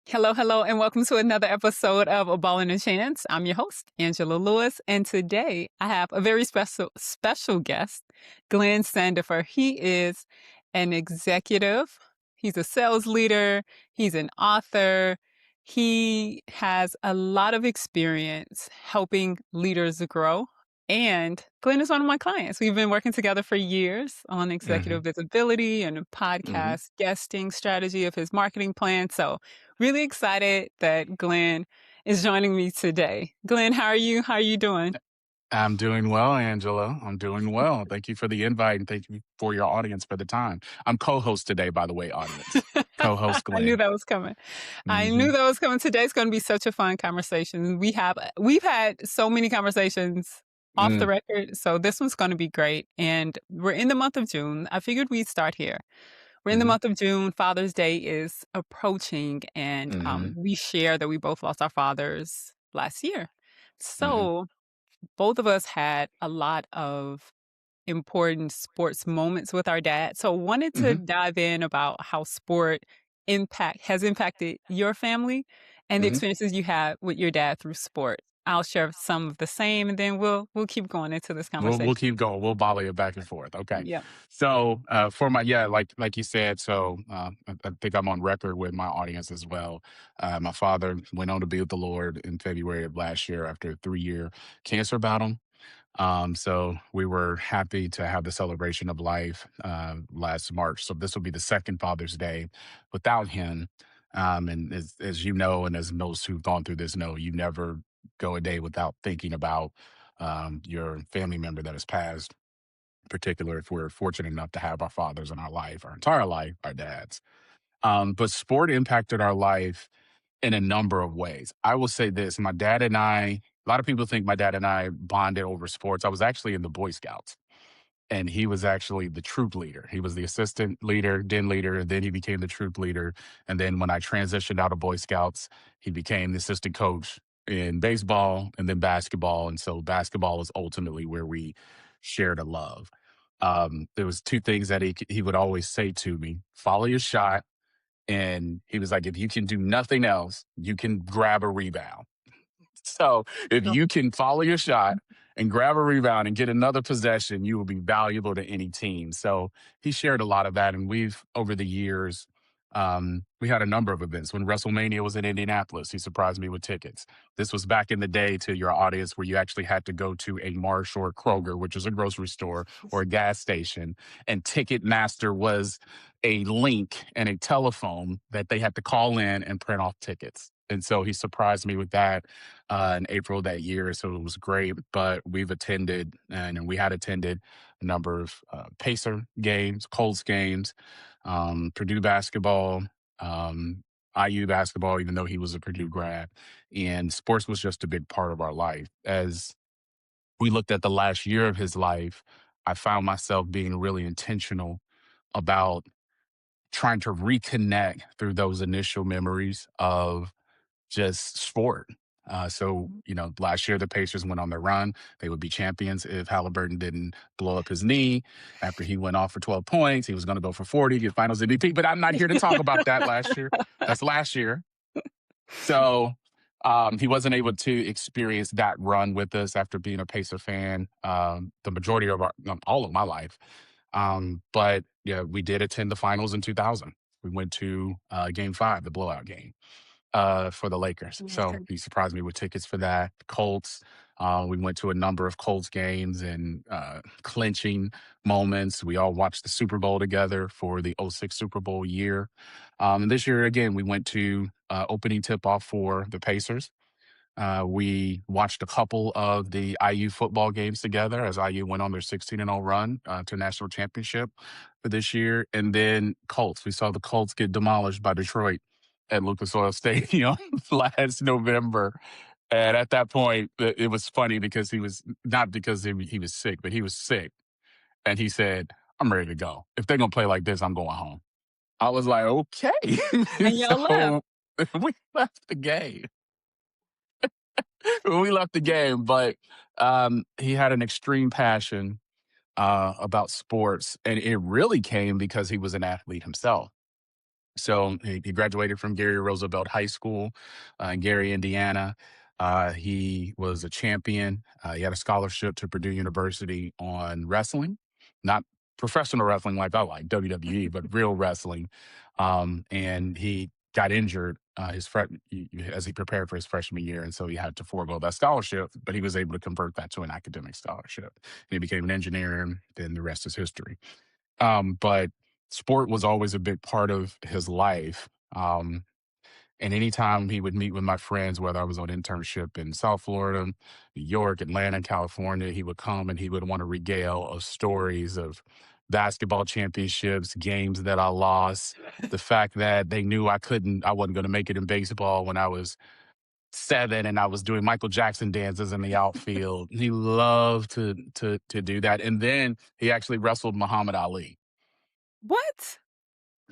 Hello, hello, and welcome to another episode of A Ball and a Chance. I'm your host, Angela Lewis, and today I have a very special guest, Glenn Sandifer. He is an executive, he's a sales leader, he's an author. He has a lot of experience helping leaders grow. And Glenn is one of my clients. We've been working together for years on hmm executive visibility and a hmm podcast guesting strategy of his marketing plan. So really excited that Glenn is joining me today. Glenn, how are you? How are you doing? I'm doing well, Angela. I'm doing well. Thank you for the invite and thank you for your audience for the time. I'm co-host today, by the way, audience. Co-host I knew Glenn. that was coming. I hmm knew that was coming. Today's going to be such a fun conversation. We've had so many conversations off the mm record, so this one's going to be great. And we're in the month of June. I figured we'd start here. We're in the hmm month of June. Father's Day is approaching, and hmm we share that we both lost our fathers last year. hmm So both of us had a lot of important sports moments with our dad. So wanted to hmm dive in about how sport has impacted your family and the hmm experiences you had with your dad through sport. I'll share some of the same, and then we'll keep going into this We'll conversation. keep going. We'll volley it back and forth. Okay. Yeah. So for my like you said, so I think I'm on record with my audience as well. My father went on to be with the Lord in February of last year after a 3-year cancer battle. So we were happy to have the celebration of life last March. So this will be the second Father's Day without him. And as you know, and as most who've gone through this know, you never go a day without thinking about your family member that has passed. In particular, if we're fortunate enough to have our fathers in our life, our entire life, our dads. But sport impacted our life in a number of ways. I will say this: my dad and I. A lot of people think my dad and I bonded over sports. I was actually in the Boy Scouts, and he was actually the troop leader. He was the assistant leader, den leader, and then he became the troop leader. And then when I transitioned out of Boy Scouts, he became the assistant coach in baseball and then basketball. And so basketball was ultimately where we shared a love. There was two things that he would always say to me: follow your shot, and he was like, if you can do nothing else, you can grab a rebound. So if So you can follow your shot and grab a rebound and get another possession, you will be valuable to any team. So he shared a lot of that. And we've, over the years, we had a number of events. When WrestleMania was in Indianapolis, he surprised me with tickets. This was back in the day, to your audience, where you actually had to go to a Marsh or a Kroger, which is a grocery store or a gas station. And Ticketmaster was a link and a telephone that they had to call in and print off tickets. And so he surprised me with that in April that year. So it was great. But we've attended and we had attended a number of Pacer games, Colts games, Purdue basketball, IU basketball, even though he was a Purdue grad. And sports was just a big part of our life. As we looked at the last year of his life, I found myself being really intentional about trying to reconnect through those initial memories of just sport. Last year the Pacers went on their run. They would be champions if Halliburton didn't blow up his knee after he went off for 12 points. He was going to go for 40, get Finals MVP. But I'm not here to talk about that last year. That's last year. So he wasn't able to experience that run with us after being a Pacer fan the majority of all of my life. But yeah, we did attend the finals in 2000. We went to Game 5, the blowout game for the Lakers. So okay. he surprised me with tickets for that. Colts. We went to a number of Colts games and clinching moments. We all watched the Super Bowl together for the '06 Super Bowl year. And this year, again, we went to opening tip off for the Pacers. We watched a couple of the IU football games together as IU went on their 16-0 run to national championship for this year. And then Colts. We saw the Colts get demolished by Detroit at Lucas Oil Stadium last November. And at that point, it was funny because he was not because he was sick, but he was sick. And he said, I'm ready to go. If they're going to play like this, I'm going home. I was like, okay. And y'all left. So we left the game. We left the game, but he had an extreme passion about sports. And it really came because he was an athlete himself. So he graduated from Gary Roosevelt High School in Gary, Indiana. He was a champion. He had a scholarship to Purdue University on wrestling, not professional wrestling like I like WWE, but real wrestling. And he got injured as he prepared for his freshman year, and so he had to forego that scholarship. But he was able to convert that to an academic scholarship. And he became an engineer, and then the rest is history. But sport was always a big part of his life. And anytime he would meet with my friends, whether I was on internship in South Florida, New York, Atlanta, California, he would come and he would want to regale of stories of basketball championships, games that I lost, the fact that they knew I wasn't going to make it in baseball when I was 7 and I was doing Michael Jackson dances in the outfield. He loved to do that. And then he actually wrestled Muhammad Ali. What?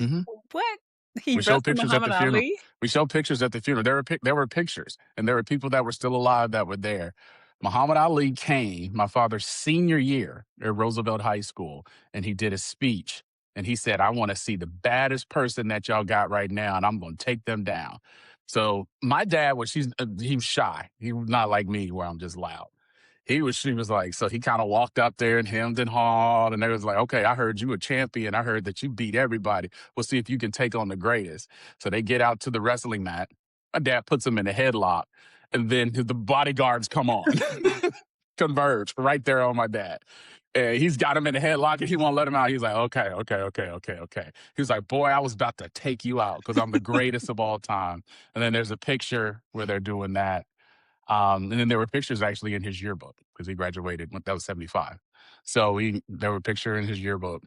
Mhm. What? He We showed wrestled pictures at Muhammad the funeral. Ali? We showed pictures at the funeral. There were pictures, and there were people that were still alive that were there. Muhammad Ali came my father's senior year at Roosevelt High School, and he did a speech, and he said, "I wanna see the baddest person that y'all got right now, and I'm gonna take them down." So, my dad was he was shy. He was not like me where I'm just loud. She was like, so he kind of walked up there and hemmed and hawed, and they was like, okay, I heard you a champion. I heard that you beat everybody. We'll see if you can take on the greatest. So they get out to the wrestling mat. My dad puts him in a headlock, and then the bodyguards come on, converge right there on my dad. And he's got him in a headlock and he won't let him out. He's like, okay, okay, okay, okay, okay. He's like, boy, I was about to take you out because I'm the greatest of all time. And then there's a picture where they're doing that. And then there were pictures actually in his yearbook because he graduated when that was 75. So there were picture in his yearbook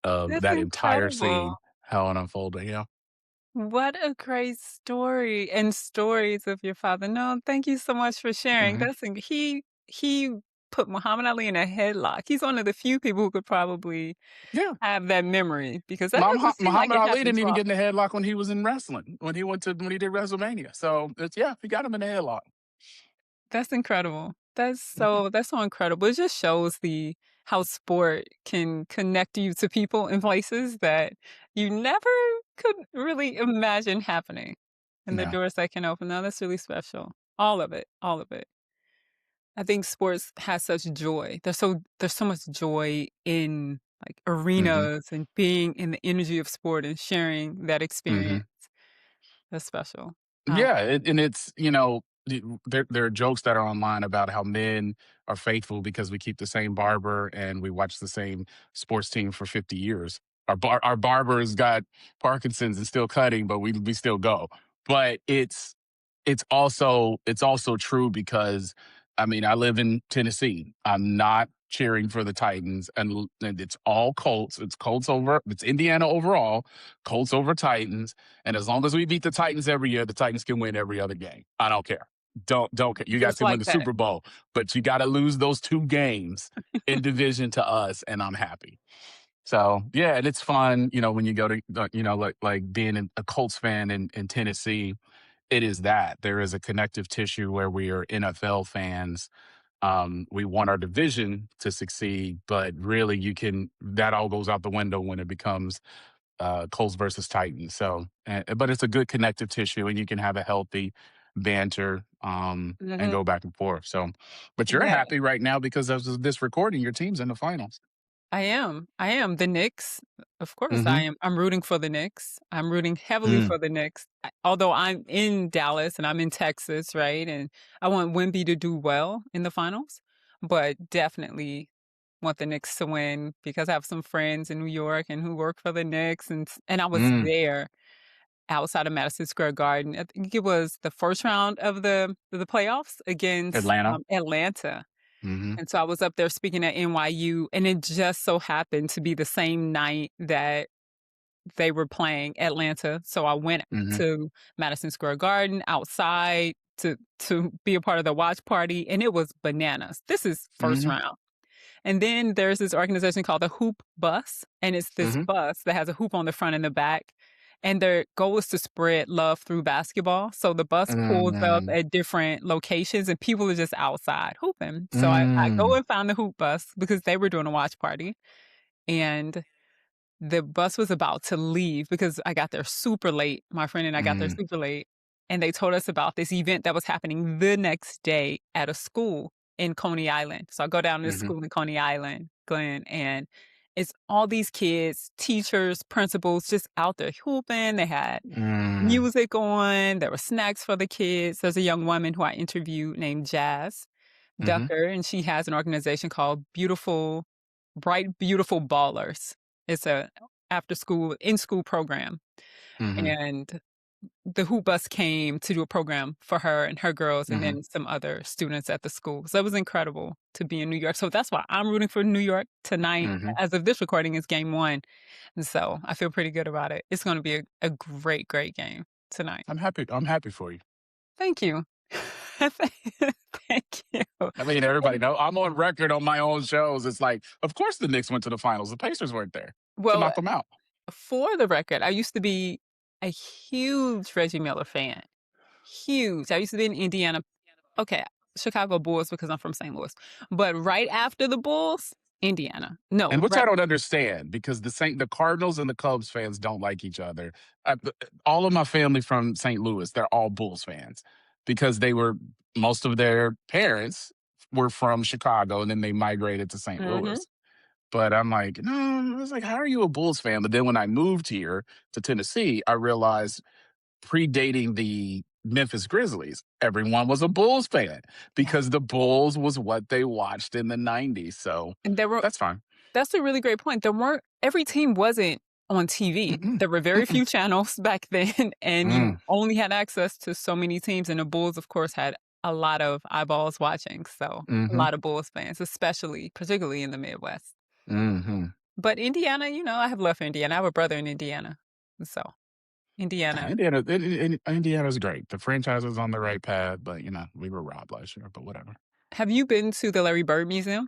of That's that entire incredible. scene, how it unfolded. Yeah. What a great story and stories of your father. No, thank you so much for sharing. Hmm. He put Muhammad Ali in a headlock. He's one of the few people who could probably Yeah. have that memory because that doesn't seem like Muhammad it Ali happened didn't too even get in often. the headlock when he was in wrestling, when he did WrestleMania. So yeah, he got him in the headlock. That's incredible. Mhm. That's so incredible. It just shows the how sport can connect you to people in places that you never could really imagine happening, and the Yeah. doors that can open. Now that's really special. All of it, all of it. I think sports has such joy. There's so much joy in like Hmm. arenas and being in the energy of sport and sharing that experience. Hmm. That's special. Um, Yeah, and it's there are jokes that are online about how men are faithful because we keep the same barber and we watch the same sports team for 50 years. Our barber's got Parkinson's and still cutting, but we still go. But it's also true because I mean I live in Tennessee. I'm not cheering for the Titans, and it's all Colts. It's Colts over. It's Indiana overall. Colts over Titans, and as long as we beat the Titans every year, the Titans can win every other game. I don't care. Don't care. You got just to win like the that. Super Bowl, but you got to lose those 2 games in division to us, and I'm happy. So yeah, and it's fun, when you go to like being a Colts fan in Tennessee. It is that there is a connective tissue where we are NFL fans. We want our division to succeed, but really, that all goes out the window when it becomes Colts versus Titans. So, but it's a good connective tissue, and you can have a healthy banter and Mhm. go back and forth. So, but you're Yeah. happy right now because of this recording. Your team's in the finals. I am. I am. The Knicks, of course, I Mm-hmm. am. I'm rooting for the Knicks. I'm rooting heavily Mm, for the Knicks. Although I'm in Dallas and I'm in Texas, right? And I want Wemby to do well in the finals, but definitely want the Knicks to win because I have some friends in New York and who work for the Knicks, and I was mm. there outside of Madison Square Garden. I think it was the first round of the playoffs against Atlanta. Atlanta. Mm-hmm. And so I was up there speaking at NYU, and it just so happened to be the same night that they were playing Atlanta. So I went Mm-hmm. to Madison Square Garden outside to be a part of the watch party, and it was bananas. This is first Mm-hmm. round. And then there's this organization called the Hoop Bus, and it's this Mm-hmm. bus that has a hoop on the front and the back. And their goal is to spread love through basketball. So the bus pulls up Mm-hmm. at different locations and people are just outside hooping. So I go Mm. and find the hoop bus because they were doing a watch party. And the bus was about to leave because I got there super late. My friend and I got there Mm, super late, and they told us about this event that was happening the next day at a school in Coney Island. So I go down to the mhm, school in Coney Island, Glenn, and it's all these kids, teachers, principals just out there hooping. They had mm, music on, there were snacks for the kids. There's a young woman who I interviewed named Jazz mhm, Ducker, and she has an organization called Bright Beautiful Ballers. It's a after school in school program, mhm, and the hoop bus came to do a program for her and her girls and mhm, then some other students at the school. So it was incredible to be in New York. So that's why I'm rooting for New York tonight. mhm. As of this recording, is game 1, and so I feel pretty good about it. It's gonna be a great, great game tonight. I'm happy for you. Thank you. Thank you. I mean, everybody And know I'm on record on my own shows. It's like, of course the Knicks went to the finals. The Pacers weren't there to well, knock them out. for the record, I used to be a huge Reggie Miller fan. Huge. I used to be in Indiana. Okay, Chicago Bulls because I'm from St. Louis. But right after the Bulls, Indiana. No, And which I right. don't understand because the Cardinals and the Cubs fans don't like each other. All of my family from St. Louis, they're all Bulls fans because most of their parents were from Chicago and then they migrated to St. Mhm. Louis. But I'm like, no, I was like, how are you a Bulls fan? But then when I moved here to Tennessee, I realized predating the Memphis Grizzlies, everyone was a Bulls fan Yeah. because the Bulls was what they watched in the 90s. So And there were that's fine. That's a really great point. There weren't every team wasn't on TV. Mm-mm, There were very mm-mm, few channels back then, and you mm, only had access to so many teams, and the Bulls, of course, had a lot of eyeballs watching, so a mhm, lot of Bulls fans, especially particularly in the Midwest. mhm. But Indiana, I have love for Indiana. I have a brother in Indiana, so Indiana. Indiana's great. The franchise is on the right path, but we were robbed last year, but whatever. Have you been to the Larry Bird Museum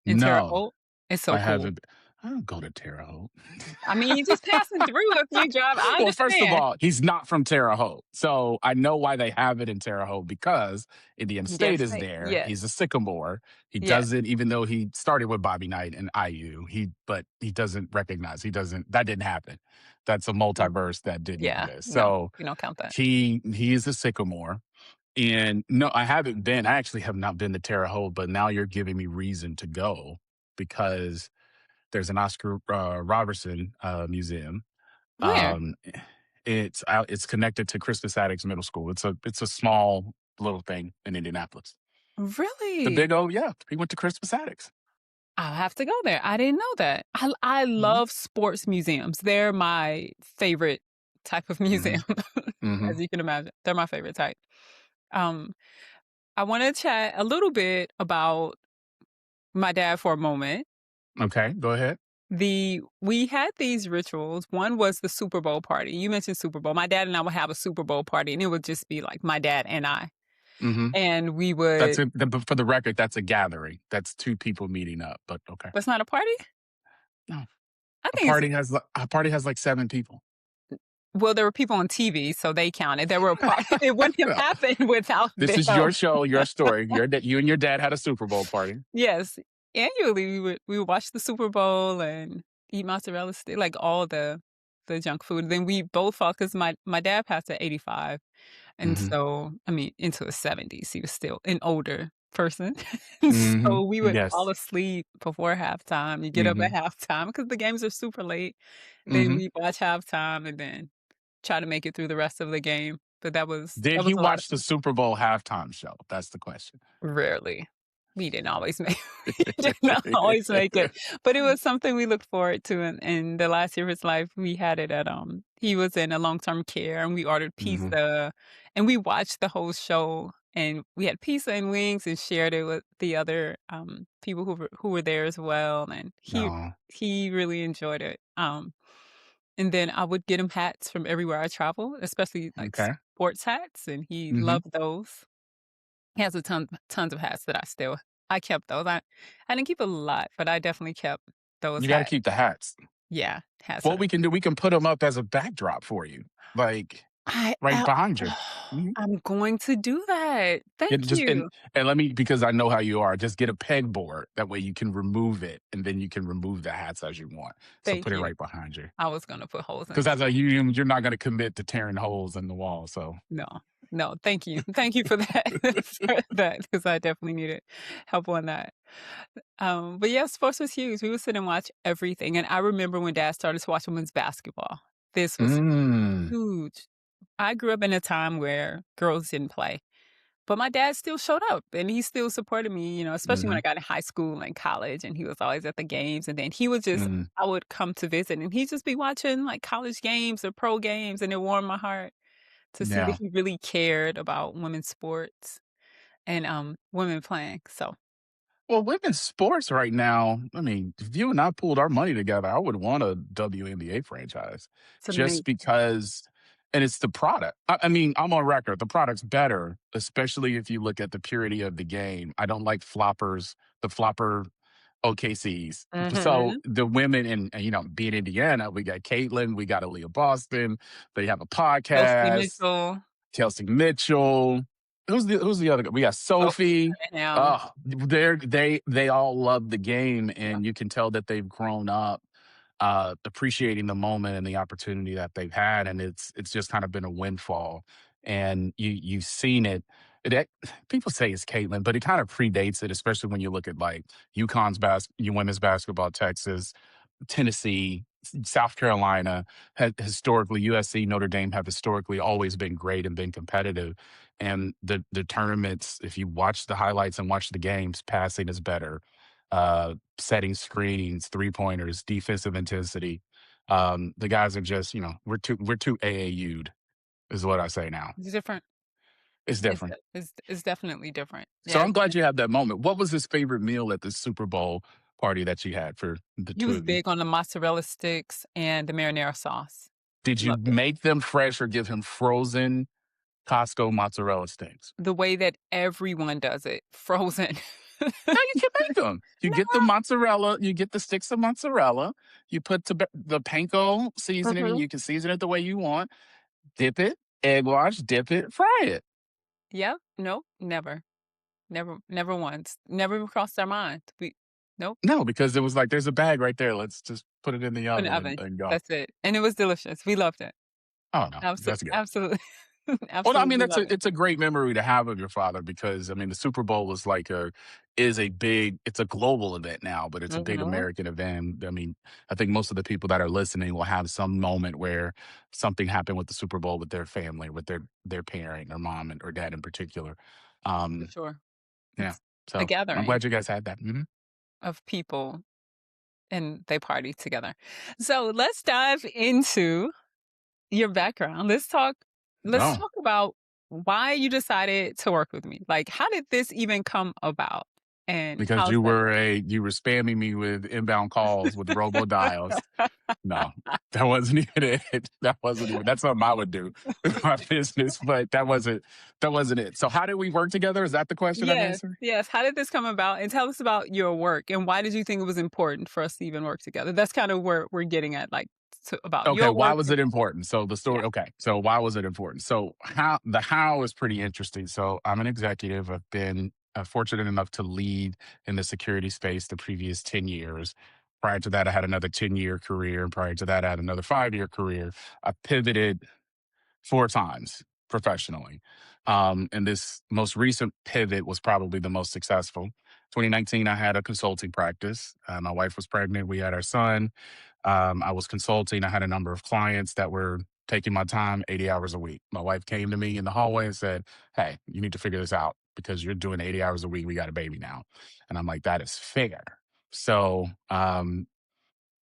in Terre No, Haute? It's so I cool. haven't. I don't go to Terre Haute. I mean, you're just passing through if you drive. I Well, first of understand. all, he's not from Terre Haute. So I know why they have it in Terre Haute because Indiana Indiana State is State. there. Yes. He's a Sycamore. He Yes. doesn't, even though he started with Bobby Knight and IU, but he doesn't recognize, that didn't happen. That's a Mm. multiverse that didn't Yeah. exist. No, So we don't count that. he is a Sycamore. And no, I haven't been. I actually have not been to Terre Haute, but now you're giving me reason to go because there's an Oscar Robertson museum. Where? um, it's connected to Crispus Attucks Middle School. It's a small little thing in Indianapolis. The Really? big O, yeah, he went to Crispus Attucks. I'll have to go there. I didn't know that. I Mhm, love sports museums. They're my favorite type of mhm, museum, as mhm. you can imagine. They're my favorite type. Um, I wanna chat a little bit about my dad for a moment. Okay, go ahead. We had these rituals. One was the Super Bowl party. You mentioned Super Bowl. My dad and I would have a Super Bowl party, and it would just be like my dad and I. Mhm. And we That's would it. But for the record, that's a gathering. That's two people meeting up. But okay, That's not a party? no, I think it's a party has like 7 people. Well, there were people on TV, so they counted. There were a part It wouldn't have happened without This them. is your show, your story. You and your dad had a Super Bowl party. Yes. Annually, we would watch the Super Bowl and eat mozzarella stick, like all the junk food. Then we both fought because my dad passed at 85, and Mhm, so, I mean, into his 70s, he was still an older person. mhm. So we would fall Yes. asleep before halftime. You get up at Mhm, halftime because the games are super late. Then mhm. we watch halftime and then try to make it through the rest of the game, but Did that he was a lot of watch the fun. Super Bowl halftime show? That's the question. Rarely. We didn't always make we did not always make it, but it was something we looked forward to in the last year of his life. We had it at, he was in a long-term care, and we ordered Mhm. pizza, and we watched the whole show, and we had pizza and wings and shared it with the other, people who were there as well, and No. he really enjoyed it, and then I would get him hats from everywhere I traveled, especially, like, Okay. sports hats, and he Mhm. loved those. He has a tons of hats that I kept those. I didn't keep a lot, but I definitely kept those You gotta hats. keep the hats. Yeah, hats What are we can do, we can put them up as a backdrop for you, like, I right I behind you. Mhm. I'm going to do that. Yeah, Thank just you. and let me because I know how you are, just get a pegboard. That way you can remove it, and then you can remove the hats as you want. So Thank put it you. right behind you. I was gonna put holes in Because it. as a union, you're not gonna commit to tearing holes in the wall, so No, no, thank you. Thank you for that, for that, because I definitely needed help on that. But yeah, sports was huge. We would sit and watch everything, and I remember when Dad started to watch women's basketball. This was Mm, huge. I grew up in a time where girls didn't play, but my dad still showed up, and he still supported me, especially when mhm, I got in high school and college, and he was always at the games, and then he would just mm, I would come to visit, and he'd just be watching, like, college games or pro games, and it warmed my heart to see that yeah. he really cared about women's sports and, women playing, so Well, women's sports right now, I mean, if you and I pulled our money together, I would want a WNBA franchise it's just amazing. because, and it's the product. I mean, I'm on record. The product's better, especially if you look at the purity of the game. I don't like floppers, the flopper OKCs. So Mhm. the women being Indiana, we got Caitlin, we got Aaliyah Boston. They have a Kelsey podcast. Mitchell, Kelsey Mitchell. Who's the other guy? We got Sophie Sophie. Birmingham. Oh, they all love the game, Yeah, and you can tell that they've grown up, appreciating the moment and the opportunity that they've had, and it's just kind of been a windfall. And you've seen it. People say it's Caitlin, but it kind of predates it, especially when you look at like women's basketball, Texas, Tennessee, South Carolina had historically USC, Notre Dame have historically always been great and been competitive. And the tournaments, if you watch the highlights and watch the games, passing is better. Setting screens, three pointers, defensive intensity. The guys are just, we're too AAU'd is what I say now. it's different. It's different. It's definitely different. So Yeah, I'm glad you had that moment. What was his favorite meal at the Super Bowl party that you had for the he two was of you? big on the mozzarella sticks and the marinara sauce. Did you Loved it. make them fresh or give him frozen Costco mozzarella sticks? The way that everyone does it, frozen. No, you can make them. You No. get the mozzarella, you get the sticks of mozzarella, you put the panko seasoning, and Mhm. you can season it the way you want. Dip it, egg wash, dip it, fry it. Yep. Nope, never. Never once. Never even crossed our mind. Nope, No, because it was like, there's a bag right there. Let's just put it in the in the oven and, oven. and go. That's it, and it was delicious. We loved it. Oh no, that's good. Absolutely. Well, no, I mean, Absolutely love it. it's a great memory to have of your father because I mean the Super Bowl is a big, it's a global event now, but it's a big Mhm, American event. I mean, I think most of the people that are listening will have some moment where something happened with the Super Bowl with their family, with their parent or mom or dad in particular. for Um, sure. yeah. It's a So I'm gathering glad you guys had that. of people, and they party together. So, let's dive into your background. Let's Oh, talk about why you decided to work with me. Like, how did this even come about, and because how's that? you were spamming me with inbound calls with robo dials. No, that wasn't even it. That's something I would do with my business, but that wasn't it. So how did we work together? Is that the question I'm Yes, answering? yes. How did this come about? And tell us about your work, and why did you think it was important for us to even work together? That's kind of where we're getting at, like, about Okay, your why work was and it important? So the yeah. story, okay. So why was it important? So how is pretty interesting. So I'm an executive. I've been fortunate enough to lead in the security space the previous 10 years. Prior to that, I had another 10-year career. And prior to that, I had another 5-year career. I pivoted 4 times professionally. And this most recent pivot was probably the most successful. 2019, I had a consulting practice. My wife was pregnant. We had our son. I was consulting. I had a number of clients that were taking my time 80 hours a week. My wife came to me in the hallway and said, "Hey, you need to figure this out because you're doing 80 hours a week. We got a baby now." And I'm like, "That is fair." So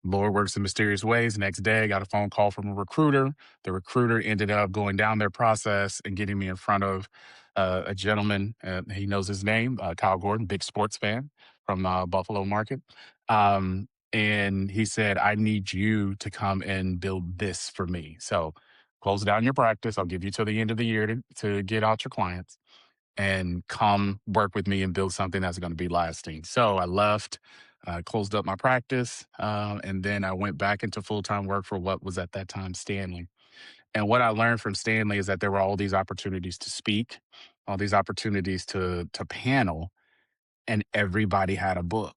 Lord works in mysterious ways. Next day, I got a phone call from a recruiter. The recruiter ended up going down their process and getting me in front of a gentleman. He knows his name, Kyle Gordon, big sports fan from Buffalo market. And he said, "I need you to come and build this for me. So close down your practice. I'll give you till the end of the year to get out your clients and come work with me and build something that's going to be lasting." So I left, closed up my practice, and then I went back into full time work for what was at that time Stanley. And what I learned from Stanley is that there were all these opportunities to speak, all these opportunities to panel, and everybody had a book.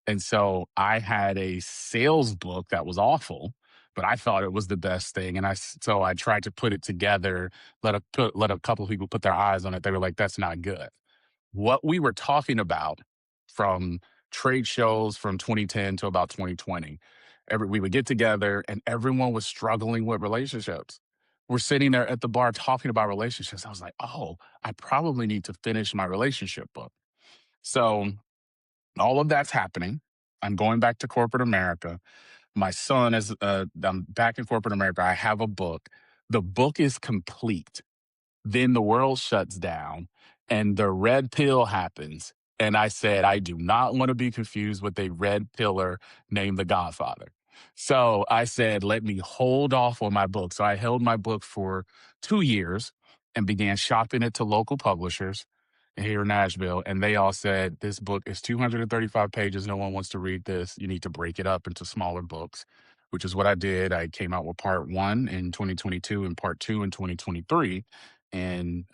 And so I had a sales book that was awful, but I thought it was the best thing. And so I tried to put it together, let a couple of people put their eyes on it. They were like, "That's not good." What we were talking about from trade shows from 2010 to about 2020, we would get together and everyone was struggling with relationships. We're sitting there at the bar talking about relationships. I was like, "Oh, I probably need to finish my relationship book." So all of that's happening. I'm going back to corporate America. My son is, I'm back in corporate America. I have a book. The book is complete. Then the world shuts down and the red pill happens. And I said, I do not want to be confused with a red pillar named The Godfather. So I said, let me hold off on my book. So I held my book for 2 years and began shopping it to local publishers here in Nashville. And they all said, this book is 235 pages. No one wants to read this. You need to break it up into smaller books, which is what I did. I came out with part one in 2022 and part two in 2023. And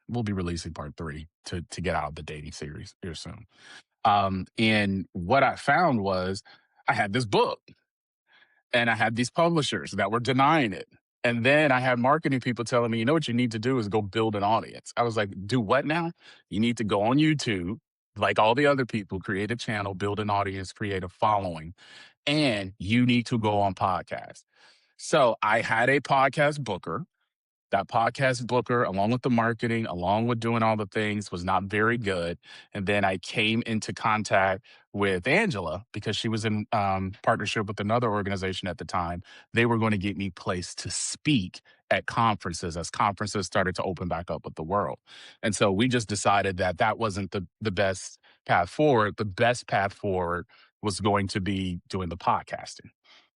we'll be releasing part three to get out of the dating series here soon. And what I found was I had this book and I had these publishers that were denying it. And then I had marketing people telling me, you know what you need to do is go build an audience. I was like, do what now? You need to go on YouTube, like all the other people, create a channel, build an audience, create a following, and you need to go on podcasts. So I had a podcast booker. That podcast booker, along with the marketing, along with doing all the things, was not very good. And then I came into contact with Angela because she was in partnership with another organization at the time. They were going to get me placed to speak at conferences as conferences started to open back up with the world. And so we just decided that that wasn't the best path forward. The best path forward was going to be doing the podcasting.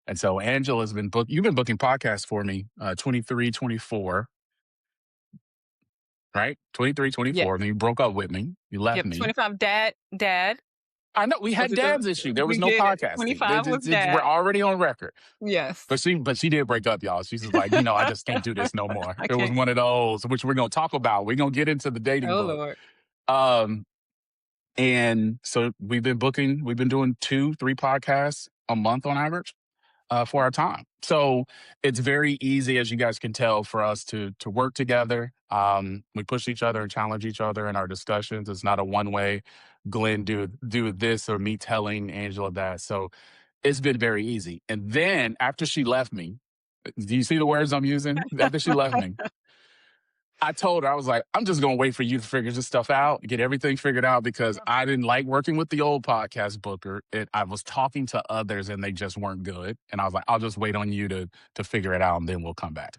And so Angela's you've been booking podcasts for me, 23, 24, right? 23, Yes. 24. And then you broke up with me. You left Yep. me. 25 dad. I know we Was had it dad's issue. There was we no did it. podcasting. 25 was We're dad. already on record. Yes. But she did break up, y'all. She's just like, I just can't do this no more. I It was can't. one of those, which we're gonna talk about. We're gonna get into the dating Oh book. Lord. Um, and so we've been doing 2, 3 podcasts a month on average. For our time. So it's very easy, as you guys can tell, for us to work together. We push each other and challenge each other in our discussions. It's not a one way, Glenn do this or me telling Angela that. So it's been very easy. And then after she left me, do you see the words I'm using? After she left me, I told her, I was like, I'm just going to wait for you to figure this stuff out, get everything figured out because I didn't like working with the old podcast booker. I was talking to others and they just weren't good. And I was like, I'll just wait on you to figure it out and then we'll come back.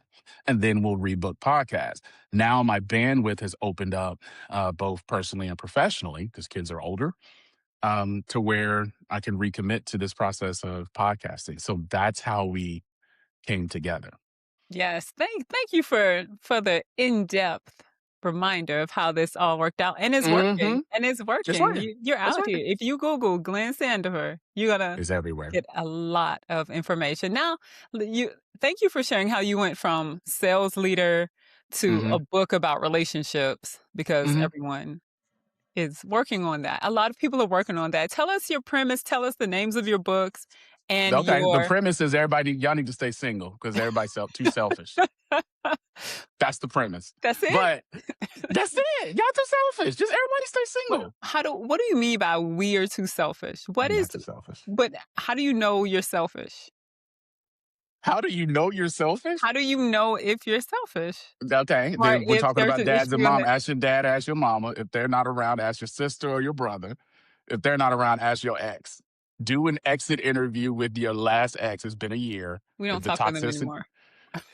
And then we'll rebook podcasts. Now my bandwidth has opened up both personally and professionally because kids are older to where I can recommit to this process of podcasting. So that's how we came together. Yes. Thank you for the in-depth reminder of how this all worked out. And it's Mm-hmm. working. And it's It's working. working. You're It's out here. working. If you Google Glenn Sandifer, you're gonna It's everywhere. get a lot of information. Now, thank you for sharing how you went from sales leader to Mm-hmm. a book about relationships because Mm-hmm. everyone is working on that. A lot of people are working on that. Tell us your premise, tell us the names of your books and Okay. The your premise is y'all need to stay single because everybody's too selfish. That's the premise. That's it? But that's it. Y'all too selfish. Just everybody stay single. What do you mean by we are too selfish? What I'm is not too selfish. but how do you know you're selfish? How do you know you're selfish? How do you know if you're selfish? Okay. Or Then we're if talking there's about an dads and issue in mom. the Ask your dad, ask your mama. If they're not around, ask your sister or your brother. If they're not around, ask your ex. Do an exit interview with your last ex. It's been a year. we If don't the talk with them anymore.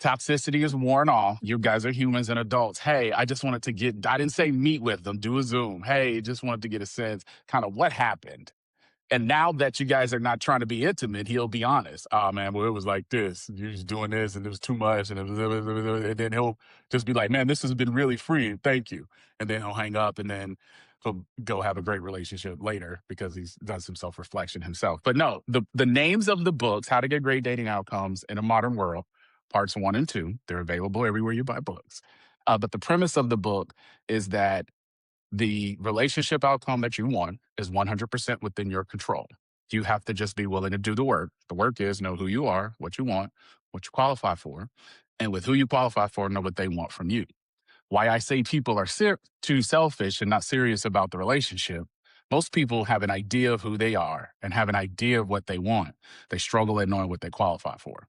toxicity is worn off. You guys are humans and adults. Hey, I just wanted to I didn't say meet with them, do a Zoom. Hey, just wanted to get a sense kind of what happened. And now that you guys are not trying to be intimate, he'll be honest. Oh man, well, it was like this. You're just doing this and it was too much. And then he'll just be like, man, this has been really free. Thank you. And then he'll hang up and then he'll go have a great relationship later because he's done some self-reflection himself. But no, the names of the books, How to Get Great Dating Outcomes in a Modern World, parts one and two. They're available everywhere you buy books. But the premise of the book is that the relationship outcome that you want is 100% within your control. You have to just be willing to do the work. The work is know who you are, what you want, what you qualify for, and with who you qualify for, know what they want from you. Why I say people are too selfish and not serious about the relationship. Most people have an idea of who they are and have an idea of what they want. They struggle at knowing what they qualify for.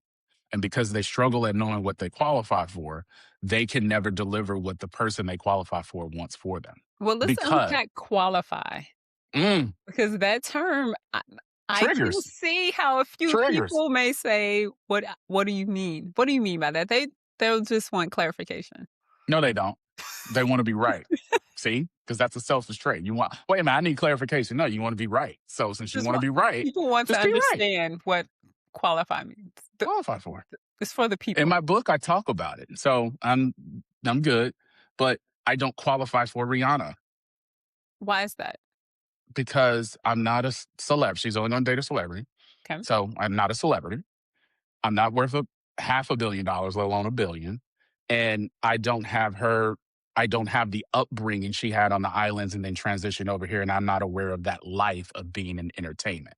And because they struggle at knowing what they qualify for, they can never deliver what the person they qualify for wants for them. Well, let's Because unpack qualify mm, because that term, I can triggers, see how a few triggers. people may say, what do you mean? What do you mean by that?" They'll just want clarification. No, they don't. They want to be right. See? Because that's a selfish trait. You want, wait a minute, I need clarification. No, you want to be right. So since you Just want to want be right, People want to just be right. understand what qualify means. Qualify for it. It's for the In people. my book, I talk about it. So I'm good, but I don't qualify for Rihanna Why is that? because I'm not a celeb. She's only going to date a celebrity. Okay, So I'm not a celebrity. I'm not worth a half $1 billion, let alone a billion. And I don't have the upbringing she had on the islands and then transition over here. And I'm not aware of that life of being in entertainment.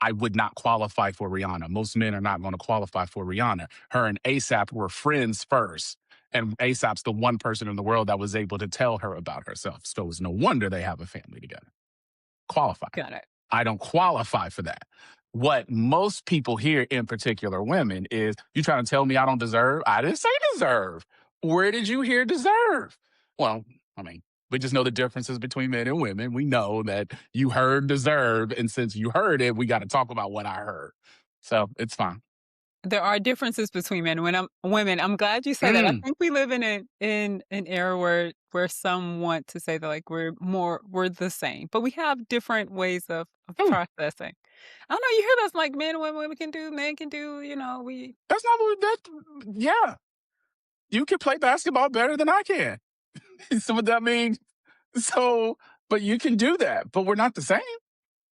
I would not qualify for Rihanna. Most men are not going to qualify for Rihanna. Her and ASAP were friends first. And ASAP's the one person in the world that was able to tell her about herself. So it's no wonder they have a family together. Qualify. got it. I don't qualify for that. What most people hear, in particular women, is you trying to tell me I don't deserve? I didn't say deserve. Where did you hear deserve? Well, I mean, we just know the differences between men and women. We know that you heard deserve. And since you heard it, we got to talk about what I heard. So it's fine. There are differences between men and women. I'm glad you said that. I Mm, think we live in an era where some want to say that like we're the same, but we have different ways of mm. processing. I don't know. You hear that's like men and women can do, men can do. We That's not what that, yeah. You can play basketball better than I can. So what that means, so, but you can do that, but we're not the same.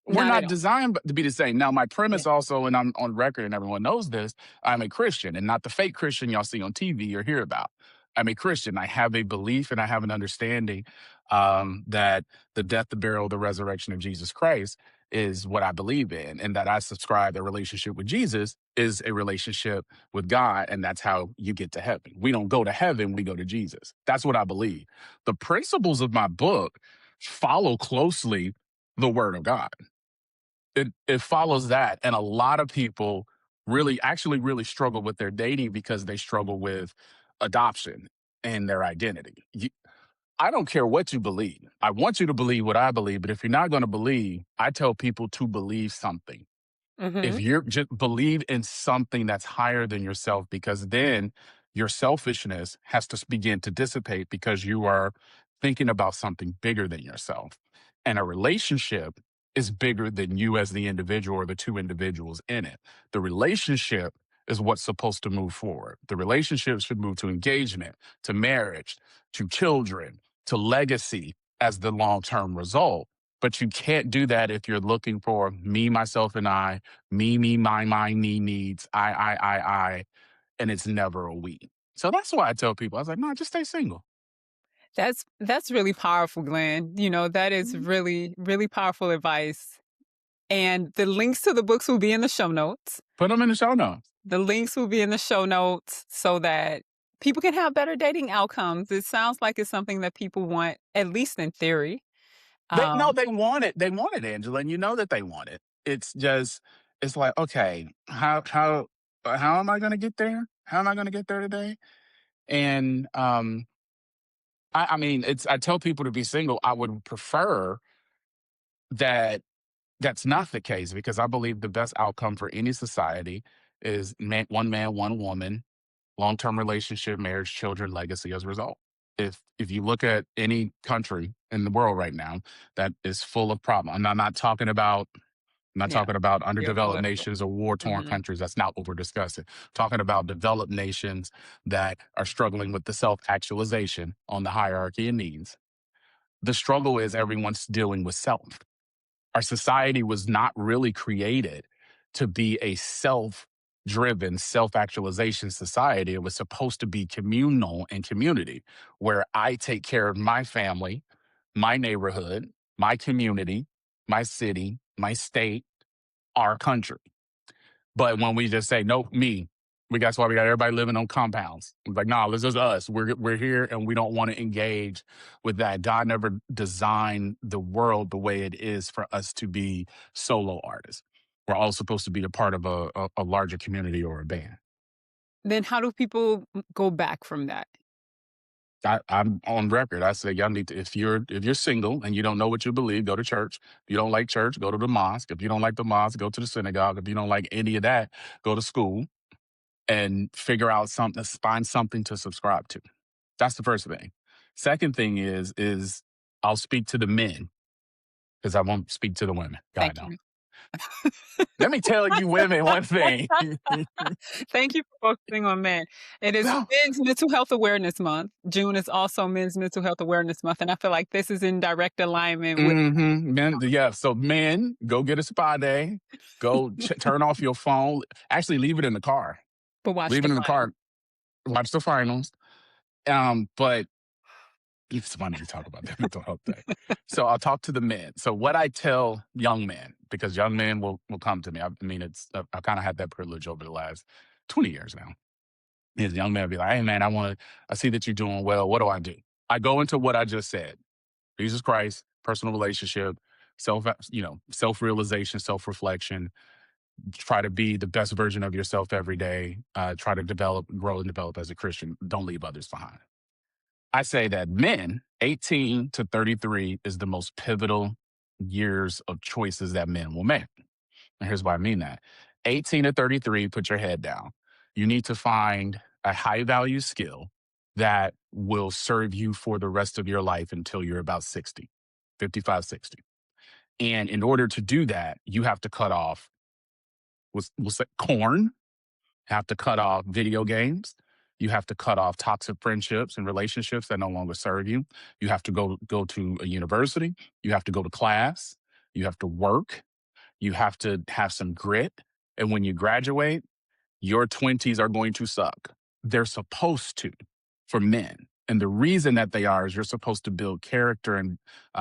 We're not at not all. designed to be the same. Now, my Yeah. premise also, and I'm on record and everyone knows this, I'm a Christian and not the fake Christian y'all see on TV or hear about. I'm a Christian. I have a belief and I have an understanding that the death, the burial, the resurrection of Jesus Christ is what I believe in, and that I subscribe a relationship with Jesus is a relationship with God, and that's how you get to heaven. We don't go to heaven, we go to Jesus. That's what I believe. The principles of my book follow closely the word of God. It follows that, and a lot of people really struggle with their dating because they struggle with adoption and their identity. I don't care what you believe. I want you to believe what I believe, but if you're not going to believe, I tell people to believe something. If Hmm. you're just believe in something that's higher than yourself, because then your selfishness has to begin to dissipate because you are thinking about something bigger than yourself. And a relationship is bigger than you as the individual or the two individuals in it. The relationship is what's supposed to move forward. The relationship should move to engagement, to marriage, to children, to legacy as the long term result. But you can't do that if you're looking for me, myself, and I, me, my, me needs, I, and it's never a we. So that's why I tell people, I was like, no, just stay single. That's really powerful, Glenn. That is Mhm. really really powerful advice. And the links to the books will be in the show notes. Put them in the show notes. The links will be in the show notes so that people can have better dating outcomes. It sounds like it's something that people want, at least in theory. They no, Um, they want it. They want it, Angela, and you know that they want it. It's just, it's like, okay, how am I going to get there? How am I going to get there today? And I mean, it's. I tell people to be single. I would prefer that that's not the case because I believe the best outcome for any society is man, one woman, long term relationship, marriage, children, legacy as a result. If you look at any country in the world right now that is full of problems, I'm not talking about. I'm not yeah, talking about underdeveloped geopolitical. nations or war torn Mhm. countries. That's not what we're discussing. Talking about developed nations that are struggling with the self actualization on the hierarchy of needs. The struggle is everyone's dealing with self. Our society was not really created to be a self. driven self actualization society. It was supposed to be communal and community, where I take care of my family, my neighborhood, my community, my city, my state, our country. But when we just say, nope, me, that's why we got everybody living on compounds. It's like, no, this is us. We're here and we don't want to engage with that. God never designed the world the way it is for us to be solo artists. We're all supposed to be a part of a larger community or a band. Then how do people go back from that? I'm on record. I say y'all need to, if you're single and you don't know what you believe, go to church. If you don't like church, go to the mosque. If you don't like the mosque, go to the synagogue. If you don't like any of that, go to school and figure out something, find something to subscribe to. That's the first thing. Second thing is I'll speak to the men because I won't speak to the women. God Thank no. you. Let me tell you women one thing. Thank you for focusing on men. It is No. Men's Mental Health Awareness Month. June is also Men's Mental Health Awareness Month, and I feel like this is in direct alignment with Men, yeah. So men, go get a spa day. Go turn off your phone. Actually, leave it in the car. but watch Leave the it in the final. car. Watch the finals. But it's funny to talk about that mental health day. So I'll talk to the men. So what I tell young men, because young men will come to me. I mean, I kind of had that privilege over the last 20 years now. Is young men will be like, hey man, I see that you're doing well. What do I do? I go into what I just said. Jesus Christ, personal relationship, self-realization, self-reflection, try to be the best version of yourself every day. Try to grow and develop as a Christian. Don't leave others behind. I say that men 18 to 33 is the most pivotal years of choices that men will make. And here's why I mean that. 18 to 33, put your head down. You need to find a high value skill that will serve you for the rest of your life until you're about 60, 55, 60. And in order to do that, you have to cut off, we'll say corn, have to cut off video games. You have to cut off toxic friendships and relationships that no longer serve you. You have to go to a university. You have to go to class. You have to work. You have to have some grit. And when you graduate, your 20s are going to suck. They're supposed to for men. And the reason that they are is you're supposed to build character and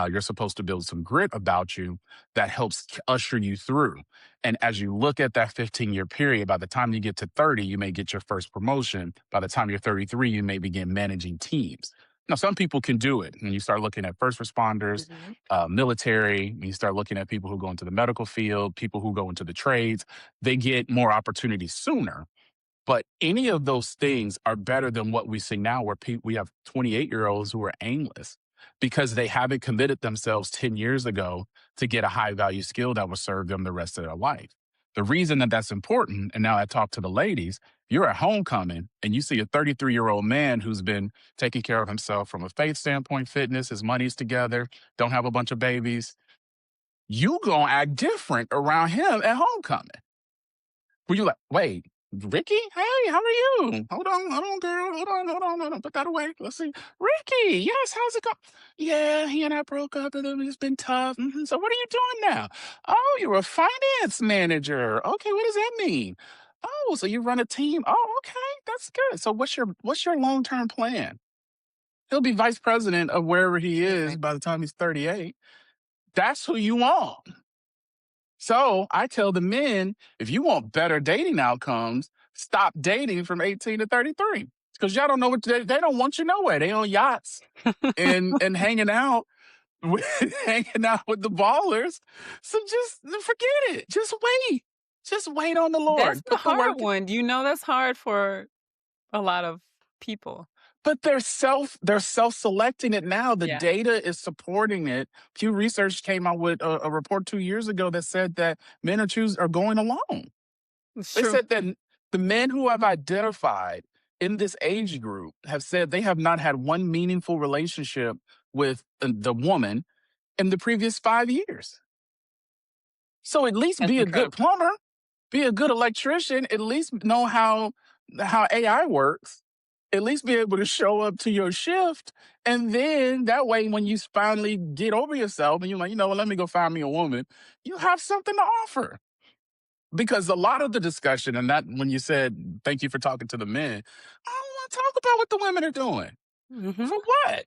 you're supposed to build some grit about you that helps usher you through. And as you look at that 15-year period, by the time you get to 30, you may get your first promotion. By the time you're 33, you may begin managing teams. Now, some people can do it. And you start looking at first responders, military, and you start looking at people who go into the medical field, people who go into the trades, they get more opportunities sooner. But any of those things are better than what we see now, where we have 28-year-olds who are aimless because they haven't committed themselves 10 years ago to get a high value skill that will serve them the rest of their life. The reason that that's important, and now I talk to the ladies, you're at homecoming and you see a 33-year-old man who's been taking care of himself from a faith standpoint, fitness, his money's together, don't have a bunch of babies. You gonna act different around him at homecoming. Were you like, wait, Ricky? Hey, how are you? Hold on, girl. Hold on. Put that away. Let's see. Ricky, yes, how's it going? Yeah, he and I broke up and it's been tough. So what are you doing now? Oh, you're a finance manager. Okay, what does that mean? Oh, so you run a team. Oh, okay, that's good. So what's your long-term plan? He'll be vice president of wherever he is Amazing. by the time he's 38. That's who you want. So I tell the men, if you want better dating outcomes, stop dating from 18 to 33. Because y'all don't know they don't want you nowhere. They on yachts and hanging out with, hanging out with the ballers. So just forget it. Just wait. Just wait on the That's Lord. the Put the hard work. one. You know that's hard for a lot of people. But they're self-selecting it now. The Yeah, data is supporting it. Pew Research came out with a report 2 years ago that said that men are going alone. it's They true. said that the men who have identified in this age group have said they have not had one meaningful relationship with the woman in the previous 5 years. So at least That's be a good incredible. plumber, be a good electrician, at least know how AI works, at least be able to show up to your shift. And then that way, when you finally get over yourself and you're like, let me go find me a woman, you have something to offer. because a lot of the discussion, and that when you said thank you for talking to the men, I don't want to talk about what the women are doing. Mhm. For what?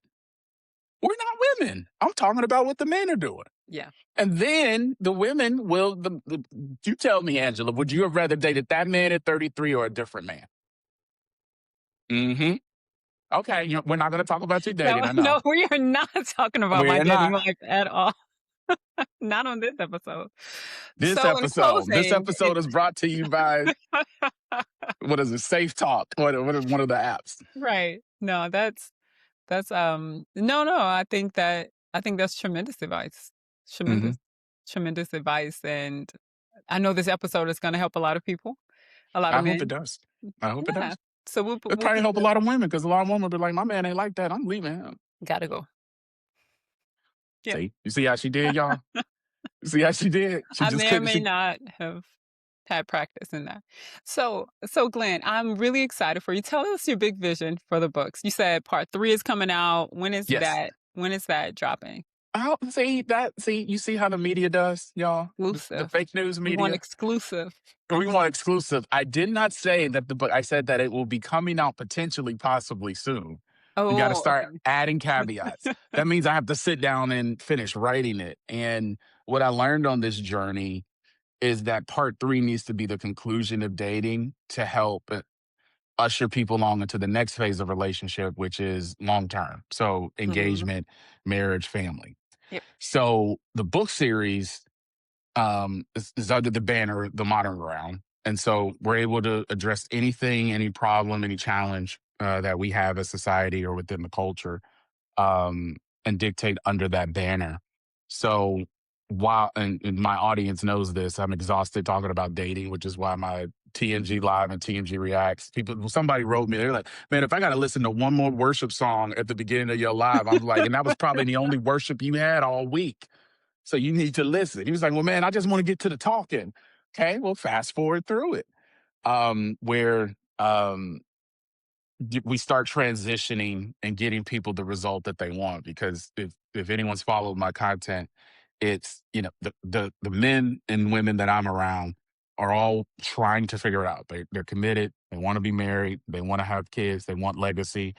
We're not women. I'm talking about what the men are doing. Yeah. And then the women will, you tell me, Angela, would you have rather dated that man at 33 or a different man? Hmm. Okay. We're not going to talk about your No, dating. I know. no, we are not talking about my We're dating not. life at all. Not on this episode. This So in episode, this closing, it episode is brought to you by, what is it, Safe Talk? What is one of the apps? right. No, no, I think that's tremendous advice. Hmm. Tremendous, tremendous advice. And I know this episode is gonna help a lot of people, a lot I of hope it men. does. I hope it Yeah. does. So It we'll probably be help a good. lot of women because a lot of women be like, my man ain't like that. I'm leaving him. Gotta go. Yeah. See, you see how she did, y'all? You see how she did? She I just may or couldn't. may She not have had practice in that. So Glenn, I'm really excited for you. Tell us your big vision for the books. You said part 3 is coming out. yes. When is that dropping? Oh, see that? See, you see how the media does, y'all? The Exclusive. fake news We want media. exclusive. We want exclusive. I did not say that the book. I said that it will be coming out potentially, possibly soon. We got to Oh, start okay. adding caveats. That means I have to sit down and finish writing it. And what I learned on this journey is that part 3 needs to be the conclusion of dating to help usher people along into the next phase of relationship, which is long term. So Mhm. engagement, marriage, family. Yep. So the book series is under the banner the modern round, and so we're able to address anything, any problem, any challenge that we have as society or within the culture, um, and dictate under that banner. So while and my audience knows this, I'm exhausted talking about dating, which is why my TNG Live and TNG Reacts. People, somebody wrote me, they're like, "Man, if I got to listen to one more worship song at the beginning of your live," I'm like, and that was probably the only worship you had all week. So you need to listen. He was like, "Well, man, I just want to get to the talking." Okay, well, fast forward through it. Where we start transitioning and getting people the result that they want. Because if anyone's followed my content, it's the men and women that I'm around are all trying to figure it out. They're committed. They want to be married. They want to have kids. They want legacy,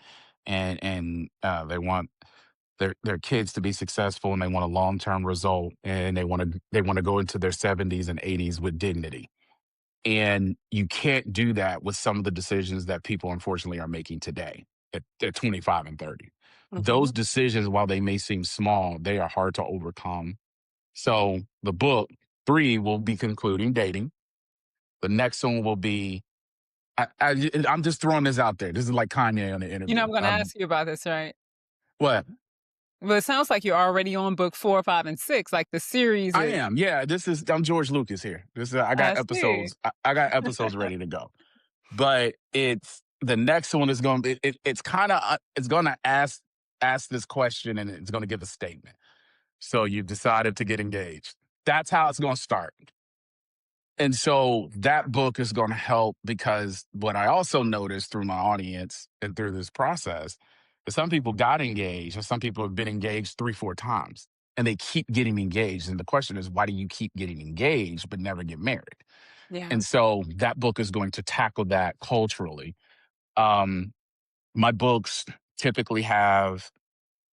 and they want their kids to be successful, and they want a long term result, and they want to go into their 70s and 80s with dignity. And you can't do that with some of the decisions that people unfortunately are making today at 25 and 30. Those Mhm. decisions, while they may seem small, they are hard to overcome. So the book 3 will be concluding dating. The next one will be, I'm just throwing this out there. This is like Kanye on the You know, interview. I'm gonna ask you about this, right? What? Well, it sounds like you're already on book 4, 5, and 6. Like the series I is am. Yeah, I'm George Lucas here. I got I see. episodes. I got episodes ready to go. But it's the next one is going to it's kind of it's going to ask this question, and it's going to give a statement. So you've decided to get engaged. That's how it's going to start. And so that book is going to help, because what I also noticed through my audience and through this process is some people got engaged, and some people have been engaged 3 4 times, and they keep getting engaged. And the question is, why do you keep getting engaged but never get married? Yeah. And so that book is going to tackle that culturally. um, my books typically have,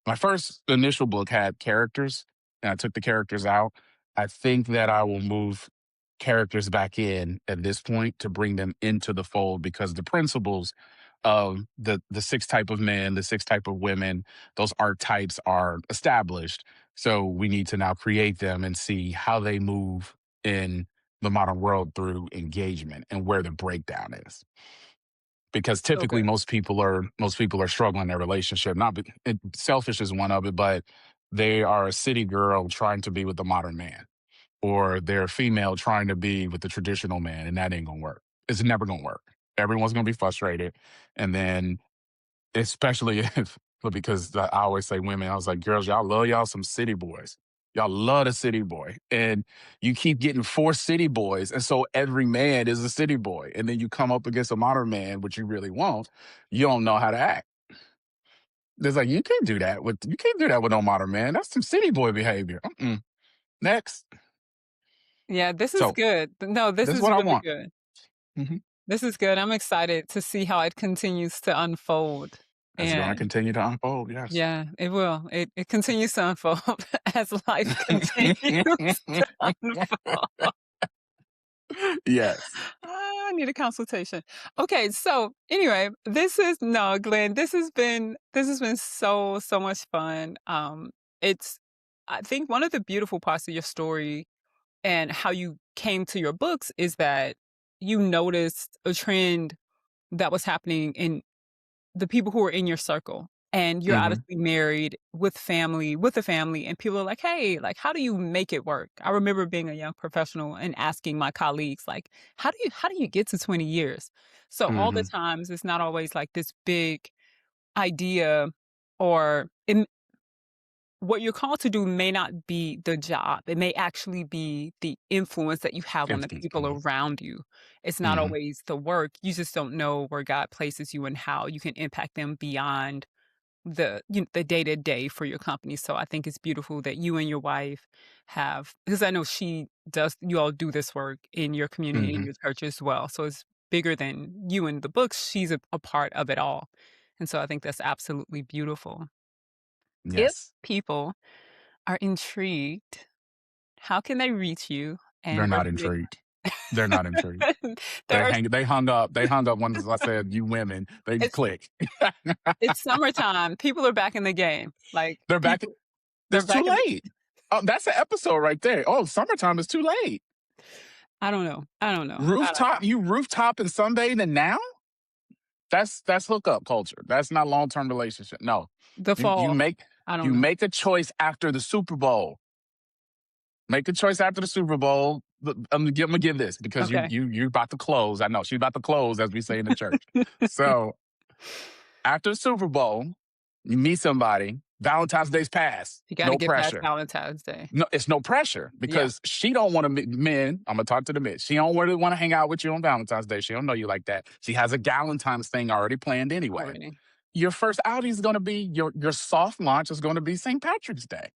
my first initial book had characters, and I took the characters out. I think that I will move characters back in at this point to bring them into the fold, because the principles of the 6 type of men, the 6 type of women, those archetypes are established. So we need to now create them and see how they move in the modern world through engagement and where the breakdown is, because So typically good. most people are struggling in their relationship. Not selfish is one of it, but they are a city girl trying to be with the modern man, or they're a female trying to be with the traditional man, and that ain't gonna work. It's never gonna work. Everyone's gonna be frustrated, and then especially if, well, because I always say women, I was like, girls, y'all love y'all some city boys. Y'all love a city boy. And you keep getting 4 city boys. And so every man is a city boy. And then you come up against a modern man, which you really want. You don't know how to act. It's like, you can't do that with no modern man. That's some city boy behavior. Mm-mm. Next. Yeah, this is So good. No, this this is is what I really want. good. Mhm. This is good. I'm excited to see how it continues to unfold. It's going to And continue to unfold. Yes. yeah, it will. It continues to unfold as life continues to unfold. Yes. I need a consultation. Okay, so anyway, this is no, Glenn, this has been so much fun. It's I think one of the beautiful parts of your story and how you came to your books is that you noticed a trend that was happening in the people who are in your circle. And you're Mhm. obviously married with a family, and people are like, "Hey, like, how do you make it work?" I remember being a young professional and asking my colleagues, like, "How do you get to 20 years?" So all the Mhm. times, it's not always like this big idea or what you're called to do may not be the job. It may actually be the influence that you have on the Instance. people around you. It's not Mhm. always the work. You just don't know where God places you and how you can impact them beyond the day to day for your company. So I think it's beautiful that you and your wife have, because I know she does. You all do this work in your community, in Mhm. your church as well. So it's bigger than you and the books. She's a part of it all, and so I think that's absolutely beautiful. If Yes. people are intrigued, how can they reach you They're and where not can they intrigued. They're not intrigued. there are They hung up. They hung up when I said you women. They it's click. it's summertime, people are back in the game, like, They're back. people they're It's too back in the late. Oh, that's an episode right there. Oh, summertime is too late. I don't know, I don't Rooftop, you rooftop and sunbathing now? That's hookup culture. That's not long term relationship. No, the you fall, make I don't you know. make a choice after the Super Bowl. Make a choice after the Super Bowl. I'm gonna give this because Okay. you about to close. I know she's about to close, as we say in the church. So after the Super Bowl, you meet somebody. Valentine's Day's passed. You gotta No get past pressure. Valentine's Day. No, it's no pressure Yeah, because she don't want to men. I'm gonna talk to the men. She don't really want to hang out with you on Valentine's Day. She don't know you like that. She has a Galentine's thing already planned anyway. already. Your first outing is gonna be your soft launch is gonna be St. Patrick's Day.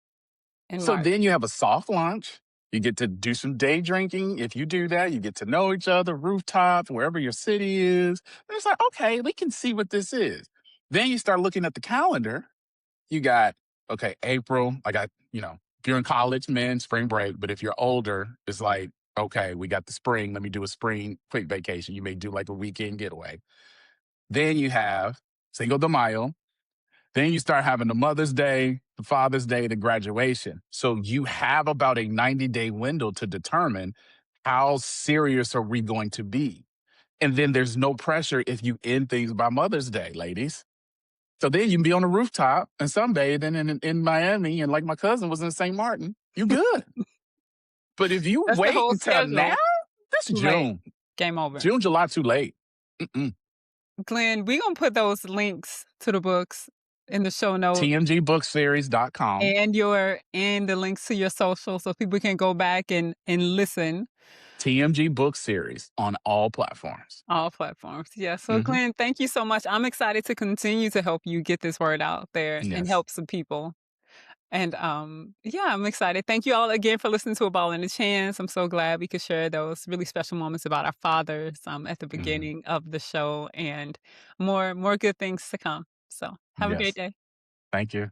In So March. then you have a soft launch. You get to do some day drinking. If you do that, you get to know each other, rooftop, wherever your city is. And it's like, okay, we can see what this is. Then you start looking at the calendar. You got, okay, April. I got, if you're in college, men, spring break. But if you're older, it's like, okay, we got the spring. Let me do a spring quick vacation. You may do like a weekend getaway. Then you have Cinco de Mayo. Then you start having the Mother's Day, the Father's Day, the graduation. So you have about a 90-day window to determine how serious are we going to be. And then there's no pressure if you end things by Mother's Day, ladies. So then you can be on the rooftop and sunbathing in Miami, and like my cousin was in St. Martin. You good. But if you That's the wait whole until now, schedule. this Too late. June, Game over. June, July, too late. Mm-mm. Glenn, we gonna put those links to the books in the show notes TMGbookseries.com. and the links to your social so people can go back and listen. TMG Book Series on all platforms. All platforms. Yeah. So, Hmm. Glenn, thank you so much. I'm excited to continue to help you get this word out there and Yes. help some people. And yeah, I'm excited. Thank you all again for listening to A Ball and a Chance. I'm so glad we could share those really special moments about our fathers at the Hmm. beginning of the show, and more good things to come. So, have a great Yes. day. Thank you.